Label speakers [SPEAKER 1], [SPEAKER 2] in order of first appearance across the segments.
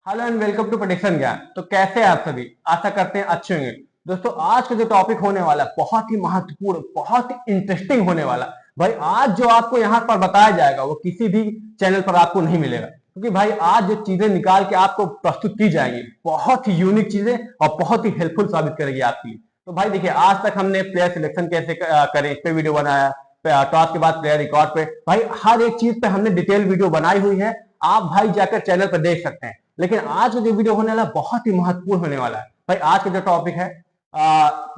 [SPEAKER 1] Hello and welcome to prediction Gyan. तो कैसे हैं आप सभी? आशा करते हैं अच्छे होंगे। दोस्तों, आज का जो टॉपिक होने वाला है बहुत ही महत्वपूर्ण, बहुत ही इंटरेस्टिंग होने वाला। भाई आज जो आपको यहाँ पर बताया जाएगा वो किसी भी चैनल पर आपको नहीं मिलेगा, क्योंकि भाई आज जो चीजें निकाल के आपको प्रस्तुत की जाएंगी बहुत ही यूनिक चीजें और बहुत ही हेल्पफुल साबित करेगी आपके लिए। तो भाई देखिए, आज तक हमने प्लेयर सिलेक्शन कैसे करें इस पे वीडियो बनाया, टॉस के बाद प्लेयर रिकॉर्ड पे भाई हर एक चीज पे हमने डिटेल वीडियो बनाई हुई है। आप भाई जाकर चैनल पर देख सकते हैं। लेकिन आज का जो वीडियो होने वाला बहुत ही महत्वपूर्ण होने वाला है। भाई आज का जो टॉपिक है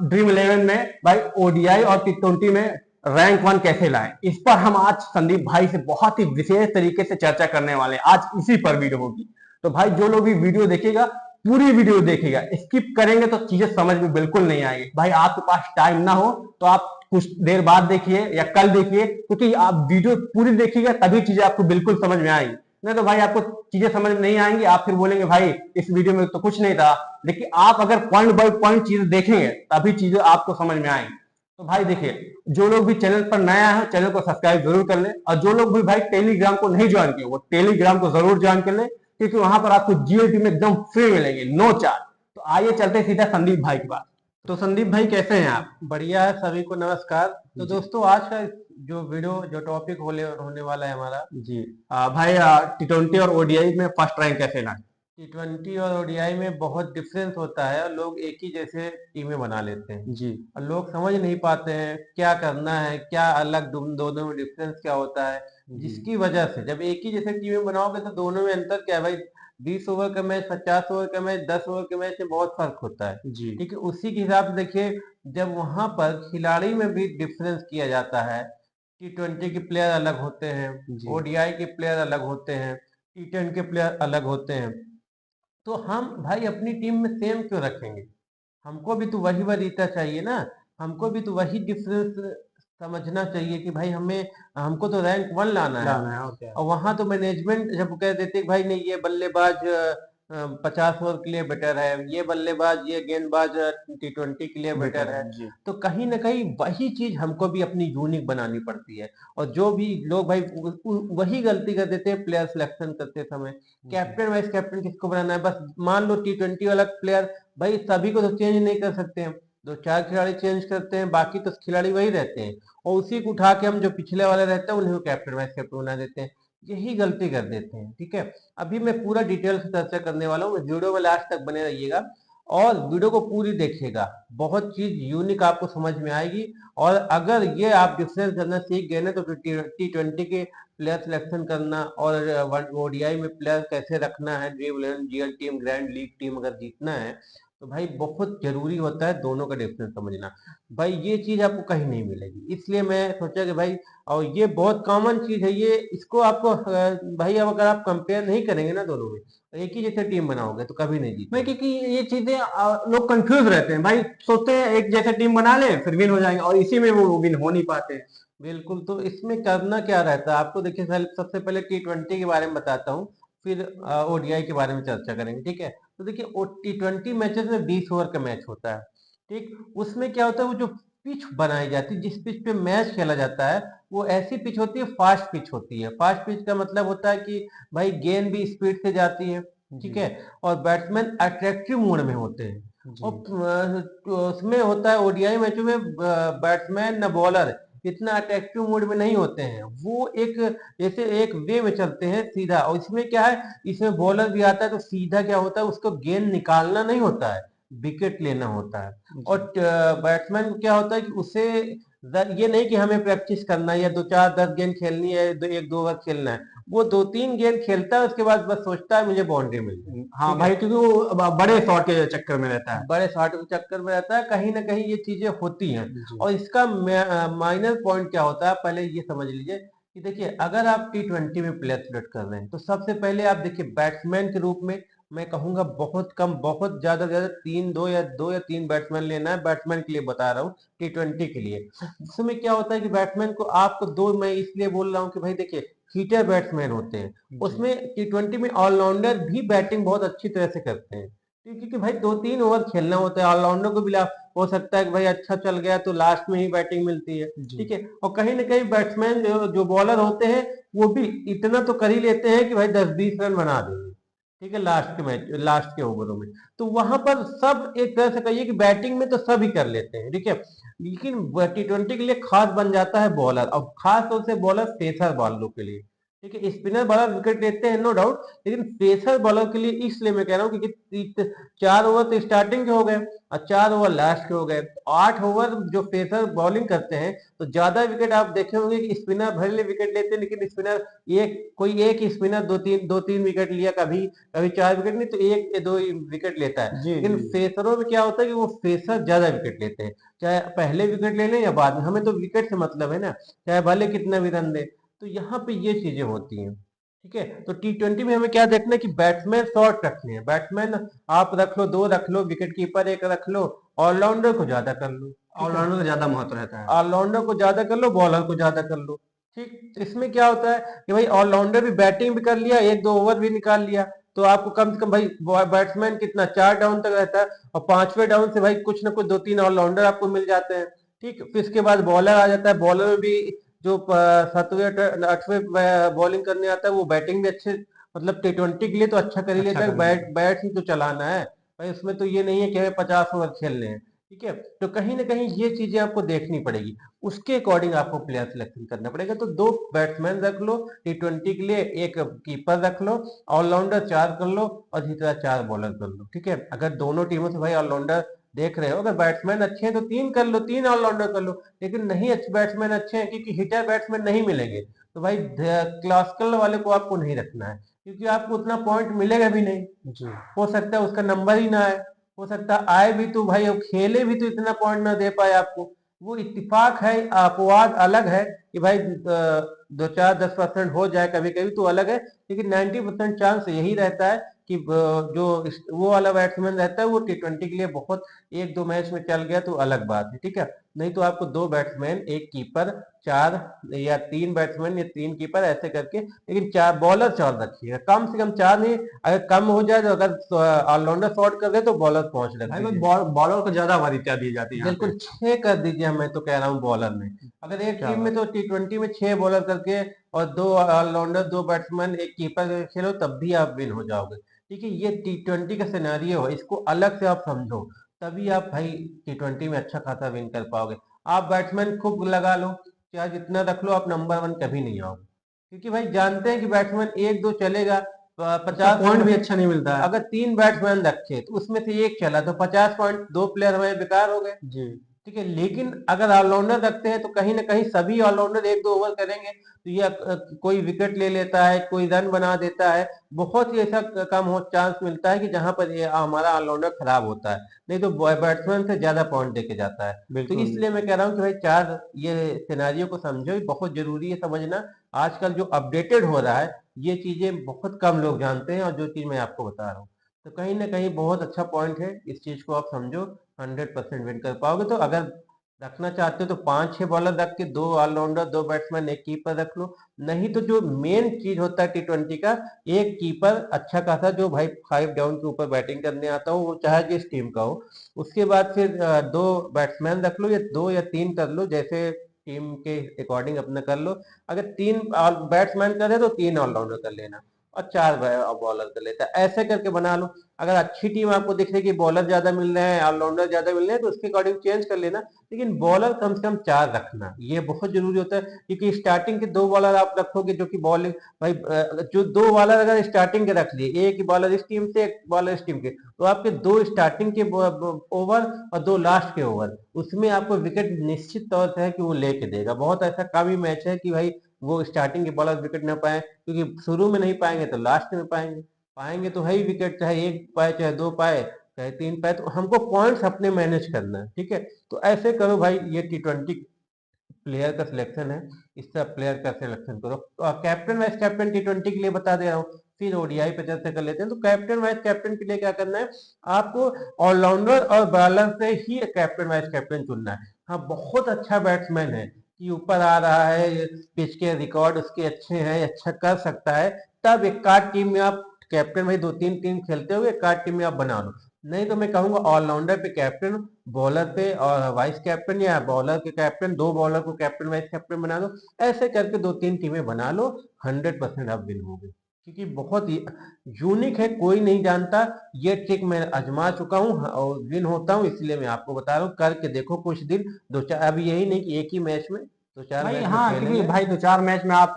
[SPEAKER 1] ड्रीम 11 में भाई ओडीआई और टी20 में रैंक 1 कैसे लाएं, इस पर हम आज संदीप भाई से बहुत ही विशेष तरीके से चर्चा करने वाले हैं। आज इसी पर वीडियो होगी। तो भाई जो लोग भी वीडियो देखेगा पूरी वीडियो देखेगा, स्किप करेंगे तो चीजें समझ में बिल्कुल नहीं आएगी। भाई आपके पास टाइम ना हो तो आप कुछ देर बाद देखिए या कल देखिए, क्योंकि आप वीडियो पूरी देखिएगा तभी चीजें आपको बिल्कुल समझ में आएंगी। नहीं तो भाई आपको चीजें समझ में नहीं आएंगी, आप फिर बोलेंगे भाई इस वीडियो में तो कुछ नहीं था। लेकिन आप अगर पॉइंट बाय पॉइंट चीजें देखेंगे तभी चीजें आपको समझ में आएंगी। तो भाई देखिए, जो लोग भी चैनल पर नया है चैनल को सब्सक्राइब जरूर कर ले, और जो लोग भी भाई टेलीग्राम को नहीं ज्वाइन किए वो टेलीग्राम को जरूर ज्वाइन कर ले, क्योंकि वहां पर आपको जीएलटी में एकदम फ्री मिलेंगे, नो चार्ज। तो आइए चलते सीधा संदीप भाई के पास। तो संदीप भाई कैसे हैं आप?
[SPEAKER 2] बढ़िया है। सभी को नमस्कार। तो
[SPEAKER 1] जी
[SPEAKER 2] दोस्तों, आज का जो वीडियो जो टॉपिक होने वाला है हमारा
[SPEAKER 1] जी। भाई टी20 और ओडीआई में फर्स्ट रैंक कैसे लाएं?
[SPEAKER 2] T20 और ओडीआई में बहुत डिफरेंस होता है और लोग एक ही जैसे टीमें बना लेते हैं
[SPEAKER 1] जी
[SPEAKER 2] और लोग समझ नहीं पाते हैं क्या करना है, क्या अलग दोनों में डिफरेंस क्या होता है।
[SPEAKER 1] जी
[SPEAKER 2] जिसकी वजह से जब एक ही जैसे टीमें बनाओगे तो दोनों में अंतर क्या है भाई। 20 ओवर का मैच, 50 ओवर का मैच, 10 ओवर के मैच में बहुत फर्क होता है।
[SPEAKER 1] जी
[SPEAKER 2] ठीक है, उसी के हिसाब से देखिए, जब वहां पर खिलाड़ी में भी डिफरेंस किया जाता है। T20 के प्लेयर अलग होते हैं,
[SPEAKER 1] जी
[SPEAKER 2] ओडीआई के प्लेयर अलग होते हैं, T10 के प्लेयर अलग होते हैं। तो हम भाई अपनी टीम में सेम क्यों रखेंगे? हमको भी तो वही वरीयता चाहिए ना। हमको भी तो वही डिफरेंस समझना चाहिए कि भाई हमें हमको तो रैंक 1 लाना है।
[SPEAKER 1] लाना है और क्या।
[SPEAKER 2] और वहां तो मैनेजमेंट जब कह देते कि भाई नहीं, ये बल्लेबाज 50 ओवर के लिए बेटर है, ये बल्लेबाज ये गेंदबाज T20 के लिए बेटर
[SPEAKER 1] बेटर
[SPEAKER 2] है।
[SPEAKER 1] है जी।
[SPEAKER 2] तो कहीं ना कहीं वही चीज हमको भी अपनी यूनिक बनानी पड़ती है। और जो भी लोग भाई वही गलती कर देते हैं प्लेयर सिलेक्शन करते समय।
[SPEAKER 1] जी
[SPEAKER 2] कैप्टन वाइस कैप्टन किसको बनाना है? बस मान लो T20 वाला प्लेयर, भाई सभी को तो चेंज नहीं कर सकते हैं। दो चार खिलाड़ी चेंज करते हैं, बाकी तो खिलाड़ी वही रहते हैं। और उसी को उठा के हम जो पिछले वाले रहते हैं उन्हें को कैप्टन वाइस कैप्टन बना देते हैं। यही गलती कर देते हैं। ठीक है, अभी मैं पूरा डिटेल से चर्चा करने वाला हूँ, वीडियो में लास्ट तक बने रहिएगा और वीडियो को पूरी देखिएगा। बहुत चीज यूनिक आपको समझ में आएगी। और अगर ये आप डिफरेंस करना सीख गए ना तो T20 के प्लेयर सिलेक्शन करना और ओडीआई में प्लेयर कैसे रखना है, dream 11 GL team, grand league team अगर जीतना है तो भाई बहुत जरूरी होता है दोनों का डिफरेंस समझना। भाई ये चीज आपको कहीं नहीं मिलेगी, इसलिए मैं सोचा कि भाई, और ये बहुत कॉमन चीज है ये, इसको आपको भाई अब अगर आप कंपेयर नहीं करेंगे ना दोनों में, तो एक ही जैसे टीम बनाओगे तो कभी नहीं
[SPEAKER 1] भाई
[SPEAKER 2] जीतोगे।
[SPEAKER 1] क्योंकि ये चीजें लोग कंफ्यूज रहते हैं भाई, सोचते हैं एक जैसे टीम बना ले फिर विन हो जाएंगे, और इसी में वो विन हो नहीं पाते हैं।
[SPEAKER 2] बिल्कुल, तो इसमें करना क्या रहता है आपको? देखिए, सबसे पहले T20 के बारे में बताता हूँ, फिर ओडीआई के बारे में चर्चा करेंगे। ठीक है, तो देखिए T20 मैचेस में 20 ओवर का मैच होता है। ठीक, उसमें क्या होता है, वो जो पिच बनाई जाती है, जिस पिच पे मैच खेला जाता है, वो ऐसी पिच होती है, फास्ट पिच होती है। फास्ट पिच का मतलब होता है कि भाई गेंद भी स्पीड से जाती है। ठीक
[SPEAKER 1] जी
[SPEAKER 2] है, और बैट्समैन अट्रैक्टिव मोड में होते हैं।
[SPEAKER 1] जी
[SPEAKER 2] और उसमें होता है ओडीआई मैचों में बैट्समैन न बॉलर इतना अट्रैक्टिव मोड में नहीं होते हैं। वो एक जैसे एक वे में चलते हैं सीधा। और इसमें क्या है, इसमें बॉलर भी आता है तो सीधा क्या होता है, उसको गेंद निकालना नहीं होता है, विकेट लेना होता है।
[SPEAKER 1] जी
[SPEAKER 2] और बैट्समैन को क्या होता है कि उसे ये नहीं कि हमें प्रैक्टिस करना है या दो चार 10 गेंद खेलनी है, एक दो ओवर खेलना है। वो दो तीन गेंद खेलता है, उसके बाद बस सोचता है मुझे बाउंड्री मिल जाए।
[SPEAKER 1] हाँ
[SPEAKER 2] ठीक है,
[SPEAKER 1] भाई, क्योंकि वो बड़े शॉट के चक्कर में रहता है।
[SPEAKER 2] बड़े शॉट के चक्कर में रहता है, कहीं ना कहीं ये चीजें होती हैं।
[SPEAKER 1] जी
[SPEAKER 2] और इसका माइनर पॉइंट क्या होता है, पहले ये समझ लीजिए कि देखिए, अगर आप T20 में प्लेयर सिलेक्ट कर रहे हैं तो सबसे पहले आप देखिए बैट्समैन के रूप में, मैं कहूंगा बहुत कम, बहुत ज्यादा से ज्यादा तीन, दो या तीन बैट्समैन लेना है। बैट्समैन के लिए बता रहा हूँ, T20 के लिए। इसमें क्या होता है कि बैट्समैन को आपको दो, मैं इसलिए बोल रहा हूँ कि भाई देखिए, हीटर बैट्समैन होते हैं।
[SPEAKER 1] जी
[SPEAKER 2] उसमें T20 में ऑलराउंडर भी बैटिंग बहुत अच्छी तरह से करते हैं। क्योंकि भाई दो तीन ओवर खेलना होता है, ऑलराउंडर को भी हो सकता है कि भाई अच्छा चल गया तो लास्ट में ही बैटिंग मिलती है।
[SPEAKER 1] जी
[SPEAKER 2] ठीक है, और कहीं ना कहीं बैट्समैन जो बॉलर होते हैं वो भी इतना तो कर ही लेते हैं कि भाई 10-20 रन बना देंगे। ठीक है, लास्ट के ओवरों में। तो वहां पर सब एक तरह से कहिए कि बैटिंग में तो सब ही कर लेते हैं, ठीक है, लेकिन T20 के लिए खास बन जाता है बॉलर, और खास तौर से बॉलर पेसर बॉलरों के लिए। ठीक है, स्पिनर बॉलर विकेट लेते हैं नो डाउट, लेकिन पेसर बॉलर के लिए इसलिए मैं कह रहा हूँ क्योंकि 4 ओवर तो स्टार्टिंग के हो गए और 4 ओवर लास्ट के हो गए, 8 ओवर जो पेसर बॉलिंग करते हैं तो ज्यादा विकेट आप देखे होंगे कि स्पिनर भले विकेट लेते हैं, लेकिन स्पिनर कोई एक ही स्पिनर दो तीन विकेट लिया, कभी कभी 4 विकेट नहीं तो 1 या 2 विकेट लेता है।
[SPEAKER 1] जी
[SPEAKER 2] लेकिन
[SPEAKER 1] जी।
[SPEAKER 2] फेसरों में क्या होता है कि वो फेसर ज्यादा विकेट लेते हैं, चाहे पहले विकेट ले लें या बाद में, हमें तो विकेट से मतलब है ना, चाहे भले कितना भी रन दे। तो यहाँ पे ये चीजें होती हैं। ठीक है, तो T20 में हमें क्या देखना है कि बैट्समैन शॉर्ट रखने हैं, बैट्समैन आप रख लो, 2 रख लो, विकेट कीपर 1 रख लो, ऑलराउंडर को ज्यादा कर लो। ठीक है,
[SPEAKER 1] ऑलराउंडर का ज्यादा महत्व रहता है।
[SPEAKER 2] ऑलराउंडर को ज्यादा कर लो, बॉलर को ज्यादा कर लो। ठीक, तो इसमें क्या होता है कि भाई ऑलराउंडर भी बैटिंग भी कर लिया, 1-2 ओवर भी निकाल लिया, तो आपको कम से कम भाई बैट्समैन कितना 4 डाउन तक रहता है, और 5वें डाउन से भाई कुछ ना कुछ 2-3 ऑलराउंडर आपको मिल जाते हैं। ठीक, फिर इसके बाद बॉलर आ जाता है, बॉलर में भी जो 7वें 8वें बॉलिंग करने आता है वो बैटिंग भी अच्छे, मतलब T20 के लिए तो अच्छा कर ही
[SPEAKER 1] अच्छा
[SPEAKER 2] लेता है,
[SPEAKER 1] कर लेते हैं।
[SPEAKER 2] बैट ही तो चलाना है भाई, उसमें तो ये नहीं है कि हमें 50 ओवर खेलने हैं। ठीक है, तो कहीं ना कहीं ये चीजें आपको देखनी पड़ेगी, उसके अकॉर्डिंग आपको प्लेयर सिलेक्शन करना पड़ेगा। तो 2 बैट्समैन रख लो T20 के लिए, 1 कीपर रख लो, ऑलराउंडर 4 कर लो, और इसी तरह 4 बॉलर कर लो। ठीक है, अगर दोनों टीमों से भाई ऑलराउंडर देख रहे हो, अगर बैट्समैन अच्छे हैं तो 3 कर लो, 3 ऑलराउंडर कर लो, लेकिन नहीं अच्छे बैट्समैन अच्छे हैं क्योंकि हिटर बैट्समैन नहीं मिलेंगे, तो भाई क्लासिकल वाले को आपको नहीं रखना है, क्योंकि आपको उतना पॉइंट मिलेगा भी नहीं,
[SPEAKER 1] जी।
[SPEAKER 2] हो सकता है उसका नंबर ही ना आए, हो सकता है आए भी तो भाई वो खेले भी तो इतना पॉइंट ना दे पाए आपको। वो इत्तेफाक है, अपवाद अलग है कि भाई 2-4-10% हो जाए कभी कभी तो अलग है, लेकिन 90% चांस यही रहता है कि वो वाला बैट्समैन रहता है वो T20 के लिए बहुत 1-2 मैच में चल गया तो अलग बात है। ठीक है, नहीं तो आपको 2 बैट्समैन 1 कीपर 4, या 3 बैट्समैन या 3 कीपर ऐसे करके, लेकिन 4 बॉलर 4 रखिएगा, कम से कम 4 नहीं, अगर कम हो जाए तो अगर ऑलराउंडर शॉर्ट कर दे तो बॉलर 5 रख
[SPEAKER 1] भाई
[SPEAKER 2] दीजिए।
[SPEAKER 1] बॉलर को ज्यादा वरीयता दी जाती है यहाँ पे।
[SPEAKER 2] बिल्कुल 6 कर दीजिए, मैं तो कह रहा हूँ बॉलर में, अगर एक
[SPEAKER 1] क्या
[SPEAKER 2] टीम में
[SPEAKER 1] बात।
[SPEAKER 2] तो T20 में 6 बॉलर करके और 2 ऑलराउंडर 2 बैट्समैन 1 कीपर खेलो तब भी आप विन हो जाओगे। ठीक है, ये T20 का सिनेरियो है, इसको अलग से आप समझो, तभी आप भाई T20 में अच्छा खासा विन कर पाओगे। आप बैट्समैन खूब लगा लो, चाहे जितना रख लो, आप नंबर 1 कभी नहीं आओगे, क्योंकि भाई जानते हैं कि बैट्समैन 1-2 चलेगा,
[SPEAKER 1] उसका
[SPEAKER 2] 50
[SPEAKER 1] पॉइंट भी अच्छा नहीं मिलता है।
[SPEAKER 2] अगर 3 बैट्समैन रखे तो उसमें से 1 चला तो 50 पॉइंट 2 प्लेयर हमारे बेकार हो गए।
[SPEAKER 1] जी।
[SPEAKER 2] ठीक है, लेकिन अगर ऑलराउंडर रखते हैं तो कहीं ना कहीं सभी ऑलराउंडर 1-2 ओवर करेंगे तो ये कोई विकेट ले लेता है, कोई रन बना देता है, बहुत ही ऐसा कम हो चांस मिलता है कि जहां पर ये हमारा ऑलराउंडर खराब होता है, नहीं तो बैट्समैन से ज्यादा पॉइंट देके जाता है। तो
[SPEAKER 1] बिल्कुल।
[SPEAKER 2] इसलिए मैं कह रहा हूँ कि भाई 4 ये सिनेरियो को समझो, ये बहुत जरूरी है समझना। आजकल जो अपडेटेड हो रहा है ये चीजें बहुत कम लोग जानते हैं, और जो चीज मैं आपको बता रहा हूँ तो कहीं ना कहीं बहुत अच्छा पॉइंट है, इस चीज को आप समझो, 100% विन कर पाओगे। तो अगर रखना चाहते हो तो 5-6 बॉलर रख के 2 ऑलराउंडर 2 बैट्समैन 1 कीपर रख लो, नहीं तो जो मेन चीज होता है T20 का, 1 कीपर अच्छा खासा जो भाई 5 डाउन के ऊपर बैटिंग करने आता हो, वो चाहे जिस टीम का हो, उसके बाद फिर 2 बैट्समैन रख लो, या 2 या 3 कर लो, जैसे टीम के अकॉर्डिंग अपना कर लो। अगर 3 बैट्समैन करे तो 3 ऑलराउंडर कर लेना, और 4 बॉलर कर लेता है, ऐसे करके बना लो। अगर अच्छी टीम आपको दिख रही है कि बॉलर ज्यादा मिल रहे हैं, ऑलराउंडर ज्यादा मिल रहे हैं, तो उसके अकॉर्डिंग चेंज कर लेना, लेकिन बॉलर कम से कम 4 रखना, ये बहुत जरूरी होता है, क्योंकि स्टार्टिंग के 2 बॉलर आप रखोगे जो कि बॉलिंग, भाई जो 2 बॉलर अगर स्टार्टिंग के रख लिए, एक बॉलर इस टीम से एक बॉलर इस टीम के, तो आपके 2 स्टार्टिंग के ओवर और 2 लास्ट के ओवर, उसमें आपको विकेट निश्चित तौर से है कि वो लेके देगा। बहुत ऐसा कम ही मैच है कि भाई वो स्टार्टिंग के बॉलर विकेट ना पाए, क्योंकि शुरू में नहीं पाएंगे तो लास्ट में पाएंगे, पाएंगे तो है ही विकेट, चाहे 1 पाए चाहे 2 पाए चाहे 3 पाए, तो हमको पॉइंट्स अपने मैनेज करना है। ठीक है, तो ऐसे करो भाई, ये T20 प्लेयर का सिलेक्शन है, इस तरह प्लेयर का सिलेक्शन करो। कैप्टन वाइस कैप्टन T20 के लिए बता दे रहा हूँ, फिर ओडीआई पे चर्चा कर लेते हैं। तो कैप्टन वाइस कैप्टन के लिए क्या करना है, आपको ऑलराउंडर और बॉलर से ही कैप्टन वाइस कैप्टन चुनना है। हाँ, बहुत अच्छा बैट्समैन है कि ऊपर आ रहा है, पिच के रिकॉर्ड उसके अच्छे हैं, अच्छा कर सकता है, तब एक कार्ड टीम में आप कैप्टन, भाई 2-3 टीम खेलते हुए एक कार्ड टीम में आप बना लो। नहीं तो मैं कहूंगा ऑलराउंडर पे कैप्टन, बॉलर पे और वाइस कैप्टन, या बॉलर के कैप्टन, 2 बॉलर को कैप्टन वाइस कैप्टन बना लो, ऐसे करके 2-3 टीमें बना लो, 100% आप विन होगे। क्योंकि बहुत यूनिक है, कोई नहीं जानता। ये ट्रिक मैं आजमा चुका हूँ और विन होता हूँ, इसलिए मैं आपको बता रहा हूँ, करके देखो कुछ दिन, दो चार, अब यही नहीं कि एक ही मैच में, दो चार
[SPEAKER 1] भाई
[SPEAKER 2] मैच में
[SPEAKER 1] हाँ, क्योंकि
[SPEAKER 2] खेलेंगे।
[SPEAKER 1] भाई 2-4 मैच में आप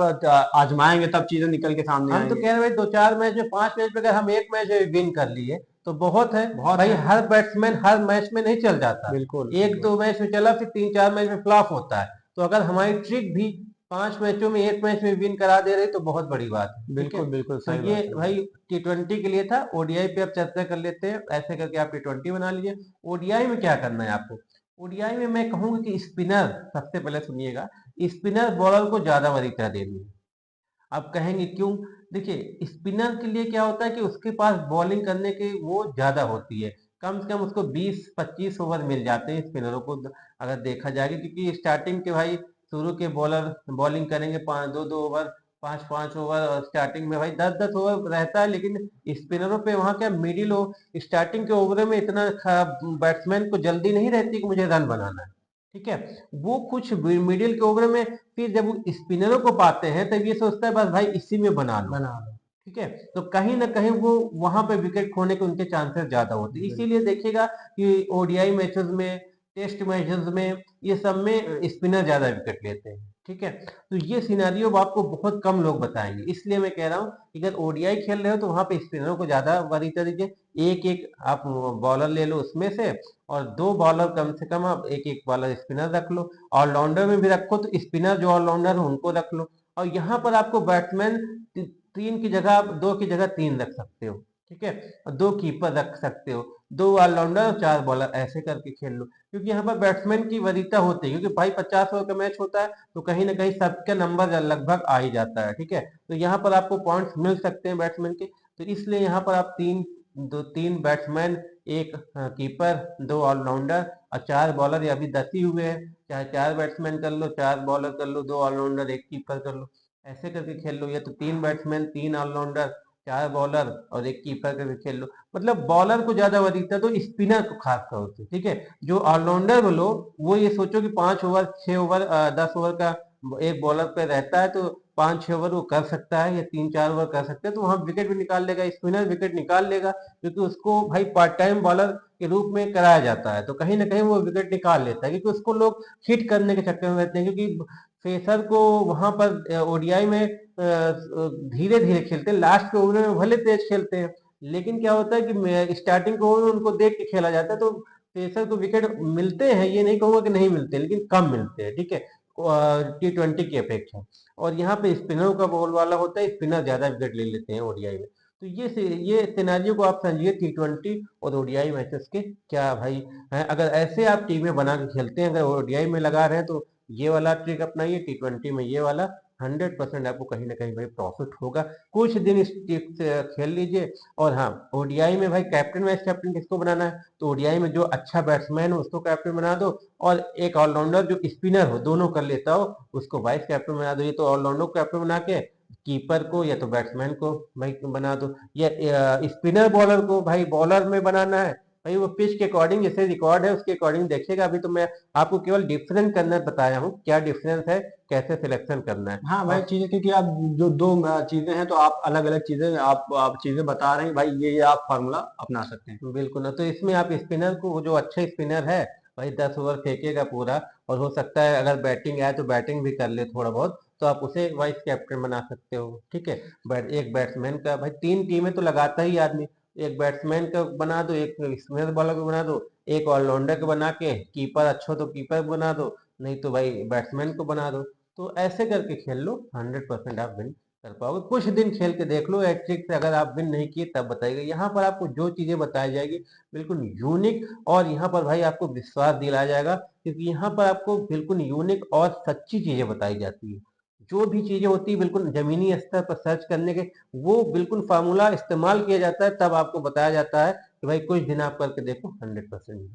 [SPEAKER 1] आजमाएंगे तब चीजें निकल के सामने
[SPEAKER 2] हम तो
[SPEAKER 1] आएंगी।
[SPEAKER 2] कह रहे हैं भाई दो चार मैच में, पांच मैच में अगर हम एक मैच विन कर लिए तो बहुत है।
[SPEAKER 1] बहुत
[SPEAKER 2] भाई
[SPEAKER 1] है।
[SPEAKER 2] हर बैट्समैन हर मैच में नहीं चल जाता,
[SPEAKER 1] बिल्कुल
[SPEAKER 2] एक
[SPEAKER 1] बिल्कुल।
[SPEAKER 2] दो मैच में चला, फिर तीन चार मैच में फ्लॉप होता है। तो अगर हमारी ट्रिक भी पांच मैचों में एक मैच में विन करा दे रही तो बहुत बड़ी बात है, ठीक है।
[SPEAKER 1] बिल्कुल बिल्कुल
[SPEAKER 2] तो
[SPEAKER 1] सही
[SPEAKER 2] ये
[SPEAKER 1] बात है भाई।
[SPEAKER 2] भाई T20 के लिए था। ओडीआई पे अब चर्चा कर लेते हैं, ऐसे करके आप T20 बना लीजिए। ओडीआई में क्या करना है आपको? ओडीआई में मैं कहूंगा कि स्पिनर, सबसे पहले सुनिएगा, स्पिनर बॉलर को ज्यादा वरीयता देनी है। आप कहेंगे क्यों? देखिए, स्पिनर के लिए क्या होता है कि उसके पास बॉलिंग करने की वो ज्यादा होती है, कम से कम उसको 20-25 ओवर मिल जाते हैं स्पिनरों को, अगर देखा जाएगा। क्योंकि स्टार्टिंग के भाई शुरू के बॉलर बॉलिंग करेंगे 5-2-2 ओवर, 5-5 ओवर, और स्टार्टिंग में भाई 10-10 ओवर रहता है। लेकिन स्पिनरों पे वहां क्या मिडिल हो, स्टार्टिंग के ओवर में इतना बैट्समैन को जल्दी नहीं रहती कि मुझे रन बनाना है, ठीक है। वो कुछ मिडिल के ओवर में, फिर जब वो स्पिनरों को पाते हैं तब ये सोचता है बस भाई इसी में बना लो,
[SPEAKER 1] बना लो।
[SPEAKER 2] ठीक है। तो कहीं ना कहीं वो वहां पे विकेट खोने के उनके चांसेस ज्यादा होते हैं।
[SPEAKER 1] बिल्कुल
[SPEAKER 2] इसीलिए देखिएगा कि ओडीआई मैचेस में, टेस्ट मैचेस में, ये सब में स्पिनर ज्यादा विकेट लेते हैं, ठीक है। तो ये सिनारियो आपको बहुत कम लोग बताएंगे, इसलिए मैं कह रहा हूँ कि अगर ओडीआई खेल रहे हो तो वहां पे स्पिनरों को ज्यादा वरीयता दीजिए। एक एक आप बॉलर ले लो उसमें से, और दो बॉलर कम से कम आप एक एक बॉलर स्पिनर रख लो। ऑलराउंडर में भी रखो तो स्पिनर जो ऑलराउंडर है उनको रख लो। और यहाँ पर आपको बैट्समैन तीन की जगह आप दो की जगह तीन रख सकते हो, ठीक है। और दो कीपर रख सकते हो, दो ऑलराउंडर और चार बॉलर, ऐसे करके खेल लो। क्योंकि यहाँ पर बैट्समैन की वरीयता होती है, क्योंकि भाई 50 ओवर का मैच होता है, तो कहीं ना कहीं सबका नंबर लगभग आ ही जाता है, ठीक है। तो यहाँ पर आपको पॉइंट्स मिल सकते हैं बैट्समैन के। तो इसलिए यहाँ पर आप तीन बैट्समैन, एक कीपर, दो ऑलराउंडर और चार बॉलर, या अभी 10 ही हुए हैं, चाहे चार बैट्समैन कर लो, चार बॉलर कर लो, दो ऑलराउंडर एक कीपर कर लो, ऐसे करके खेल लो। या तो तीन बैट्समैन, तीन ऑलराउंडर, चार बॉलर और एक कीपर करके खेल लो। मतलब बॉलर को ज्यादा वरीयता दो, स्पिनर को खास तौर से, ठीक है। जो ऑलराउंडर बोलो, वो ये सोचो कि 5 ओवर, 6 ओवर, 10 ओवर का एक बॉलर पे रहता है, तो 5-6 ओवर वो कर सकता है, या 3-4 ओवर कर सकता है, तो वहां विकेट भी निकाल लेगा, स्पिनर विकेट निकाल लेगा, क्योंकि उसको भाई पार्ट टाइम बॉलर के रूप में कराया जाता है। तो कहीं ना कहीं वो विकेट निकाल लेता है, क्योंकि उसको लोग हिट करने के चक्कर में रहते हैं। क्योंकि पेसर को वहां पर ओडीआई में धीरे धीरे खेलते हैं, लास्ट के ओवर में भले तेज खेलते हैं, लेकिन क्या होता है कि स्टार्टिंग के ओवर में उनको देख के खेला जाता है, तो पेसर को विकेट मिलते हैं, ये नहीं कहूंगा कि नहीं मिलते, लेकिन कम मिलते हैं, ठीक है, T20 की अपेक्षा। और यहाँ पे स्पिनरों का बॉल वाला होता है, स्पिनर ज्यादा विकेट ले लेते हैं ओडीआई में। तो ये सिनेरियो को आप समझिए T20 और ओडीआई मैचेस के क्या भाई हैं। अगर ऐसे आप टीमें बना के खेलते हैं, अगर ओडीआई में लगा रहे हैं, तो ये वाला ट्रिक अपनाइए, T20 में ये वाला, 100% आपको कहीं ना कहीं भाई प्रॉफिट होगा। कुछ दिन इस ट्रिक से खेल लीजिए। और हाँ, ओडीआई में भाई कैप्टन, वाइस कैप्टन किसको बनाना है? तो ओडीआई में जो अच्छा बैट्समैन हो उसको कैप्टन बना दो, और एक ऑलराउंडर जो स्पिनर हो, दोनों कर लेता हो, उसको वाइस कैप्टन बना दो। ये तो ऑलराउंडर को कैप्टन बना के कीपर को या तो बैट्समैन को भाई बना दो, या स्पिनर बॉलर को भाई बॉलर में बनाना है। भाई वो पिच के अकॉर्डिंग, जैसे रिकॉर्ड है उसके अकॉर्डिंग देखिएगा। अभी तो मैं आपको केवल डिफरेंस करना बताया हूँ, क्या डिफरेंस है, कैसे सिलेक्शन करना है।
[SPEAKER 1] हाँ भाई,
[SPEAKER 2] और
[SPEAKER 1] चीजें क्योंकि आप जो दो चीजें हैं, तो आप अलग अलग चीजें आप चीजें बता रहे हैं भाई, ये आप फार्मूला अपना सकते हैं।
[SPEAKER 2] बिल्कुल ना, तो इसमें आप स्पिनर को, वो जो अच्छा स्पिनर है भाई 10 ओवर फेंकेगा पूरा, और हो सकता है अगर बैटिंग आए तो बैटिंग भी कर ले थोड़ा बहुत, तो आप उसे वाइस कैप्टन बना सकते हो, ठीक है। एक बैट्समैन का भाई, तीन टीमें तो लगाता ही आदमी, एक बैट्समैन का बना दो, एक स्पिनर बॉलर को बना दो, एक ऑलराउंडर को बना के, कीपर अच्छा तो कीपर बना दो, नहीं तो भाई बैट्समैन को बना दो। तो ऐसे करके खेल लो, 100% आप विन कर पाओगे। कुछ दिन खेल के देख लो एटट्रिक से, अगर आप विन नहीं किए तब बताइएगा। यहाँ पर आपको जो चीजें बताई जाएगी बिल्कुल यूनिक, और यहाँ पर भाई आपको विश्वास दिलाया जाएगा, क्योंकि यहाँ पर आपको बिल्कुल यूनिक और सच्ची चीजें बताई जाती है। जो भी चीजें होती है बिल्कुल जमीनी स्तर पर सर्च करने के, वो बिल्कुल फार्मूला इस्तेमाल किया जाता है, तब आपको बताया जाता है कि भाई कुछ दिन आप करके देखो, 100%।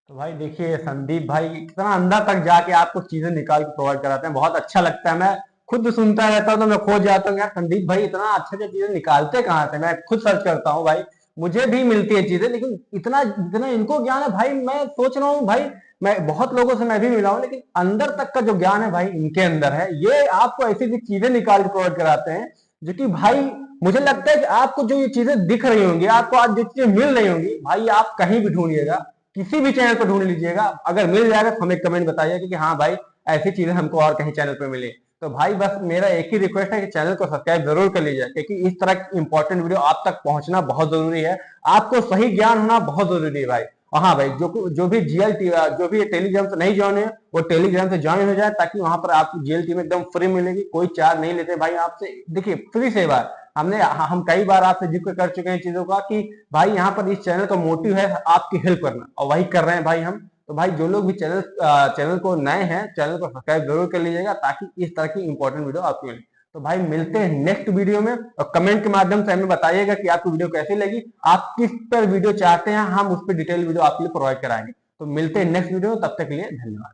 [SPEAKER 1] तो भाई देखिए, संदीप भाई कितना अंदर तक जाके आपको चीजें निकाल के प्रोवाइड कराते हैं, बहुत अच्छा लगता है। मैं खुद सुनता रहता हूँ तो मैं खो जाता हूँ यार, संदीप भाई इतना अच्छा अच्छा चीजें निकालते कहाँ से। मैं खुद सर्च करता हूँ भाई, मुझे भी मिलती है चीजें, लेकिन इतना जितना इनको ज्ञान है भाई, मैं सोच रहा हूँ भाई, मैं बहुत लोगों से मैं भी मिला हूँ, लेकिन अंदर तक का जो ज्ञान है भाई इनके अंदर है। ये आपको ऐसी ऐसी चीजें निकाल के प्रोवाइड कराते हैं जो कि भाई मुझे लगता है कि आपको जो ये चीजें दिख रही होंगी, आपको आज जो चीजें मिल रही होंगी, भाई आप कहीं भी ढूंढिएगा, किसी भी चैनल पर ढूंढ लीजिएगा, अगर मिल जाएगा तो हमें कमेंट बताइएगा कि हाँ भाई ऐसी चीजें हमको और कहीं चैनल पर मिले। तो भाई बस मेरा एक ही रिक्वेस्ट है कि चैनल को सब्सक्राइब जरूर कर लीजिए, क्योंकि इस तरह की इंपॉर्टेंट वीडियो आप तक पहुंचना बहुत जरूरी है, आपको सही ज्ञान होना बहुत जरूरी है भाई। और हाँ भाई, जो भी जो भी टेलीग्राम से नहीं ज्वाइन है वो टेलीग्राम से ज्वाइन हो जाए, ताकि वहां पर आपको जीएल टीम एकदम फ्री मिलेगी, कोई चार्ज नहीं लेते भाई आपसे। देखिए फ्री सेवा हम कई बार आपसे जिक्र कर चुके हैं चीजों का कि भाई यहाँ पर इस चैनल का मोटिव है आपकी हेल्प करना, और वही कर रहे हैं भाई हम। तो भाई जो लोग भी चैनल को नए हैं, चैनल को सब्सक्राइब जरूर कर लीजिएगा, ताकि इस तरह की इंपॉर्टेंट वीडियो आपको मिले। तो भाई मिलते हैं नेक्स्ट वीडियो में, और कमेंट के माध्यम से हमें बताइएगा कि आपको वीडियो कैसी लगी, आप किस पर वीडियो चाहते हैं, हम उस पर डिटेल वीडियो आपके लिए प्रोवाइड कराएंगे। तो मिलते हैं नेक्स्ट वीडियो में, तब तक के लिए धन्यवाद।